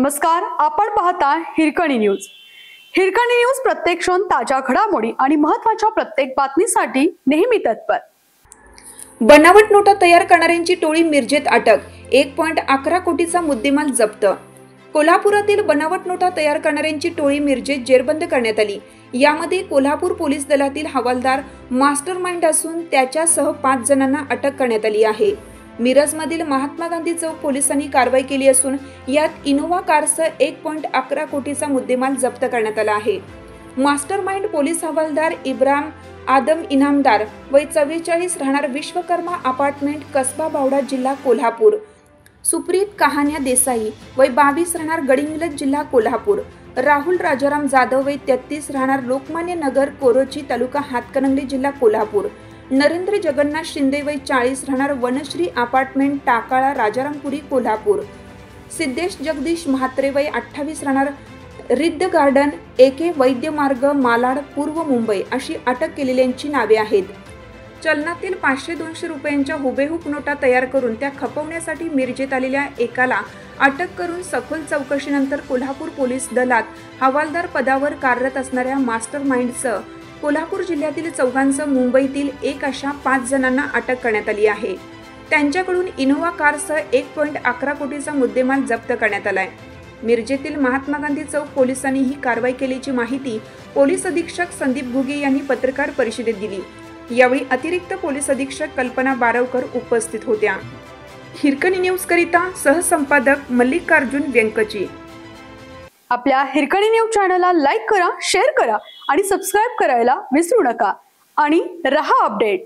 नमस्कार, आपण पाहता हिरकणी न्यूज। हिरकणी न्यूज प्रत्येक क्षण ताज्या घडामोडी आणि महत्त्वाच्या प्रत्येक बातमीसाठी नेहमी तत्पर। बनावट नोटा तयार करणाऱ्यांची टोळी मिरजेत अटक, 1.11 कोटीचा मुद्देमाल जप्त। कोल्हापुरातील बनावट नोटा तयार करणाऱ्यांची टोळी मिरजेत जेरबंद करण्यात आली। यामध्ये कोल्हापूर पोलीस दलातील हवालदार मास्टरमाइंड असून त्याच्यासह 5 जणांना अटक करण्यात आली आहे। मिरजमधील महात्मा गांधी चौक पोलिसांनी कारवाई केली असून यात इनोव्हा कारसह 1.11 कोटीचा मुद्देमाल जप्त करण्यात आला आहे। मास्टरमाइंड पोलीस हवालदार इब्राहिम आदम इनामदार वय 44 राहणार विश्वकर्मा अपार्टमेंट, कसबा बावडा, जिल्हा कोल्हापूर। सुप्रीत कहाण्या देसाई वय 22 राहणार गडिंग्लज, जिल्हा कोल्हापूर। राहुल राजाराम जाधव वय 33 राहणार लोकमान्य नगर, कोरोची, तालुका हातकणंगले, जिल्हा कोल्हापूर। नरेंद्र जगन्नाथ शिंदे वय 40 राहणार वनश्री अपार्टमेंट, टाकाळा, राजारामपुरी, कोल्हापूर। सिद्धेश जगदीश म्हात्रे वय 28 राहणार रिद्ध गार्डन, AK वैद्य मार्ग, मालाड, पूर्व मुंबई अशी अटक केलेल्यांची नावे आहेत। चलनातील 500-200 रुपयांच्या हुबेहूब नोटा तयार करून त्या खपवण्यासाठी मिरजेत आलेल्या एकाला अटक करून सखोल चौकशीनंतर कोल्हापूर पोलीस दलात हवालदार पदावर कार्यरत असणाऱ्या मास्टरमाइंडसह कोल्हापूर जिल्ह्यातील 4 मुंबईतील 1 अशा 5 जणांना अटक करण्यात आली आहे। त्यांच्याकडून इनोव्हा कारसह 1.11 कोटीचा मुद्देमाल जप्त करण्यात आलाय। मिरजेतील महात्मा गांधी चौक पोलिसांनी ही कारवाई केल्याची माहिती पोलीस अधीक्षक संदीप घुगे यांनी पत्रकार परिषदेत दिली। यावेळी अतिरिक्त पोलीस अधीक्षक कल्पना बारवकर उपस्थित होत्या। हिरकणी न्यूज करिता सहसंपादक मल्लिकार्जुन व्यंकची। आपल्या हिरकणी न्यूज चॅनलला लाईक करा, शेअर करा आणि सबस्क्राइब करायला विसरू नका आणि रहा अपडेट।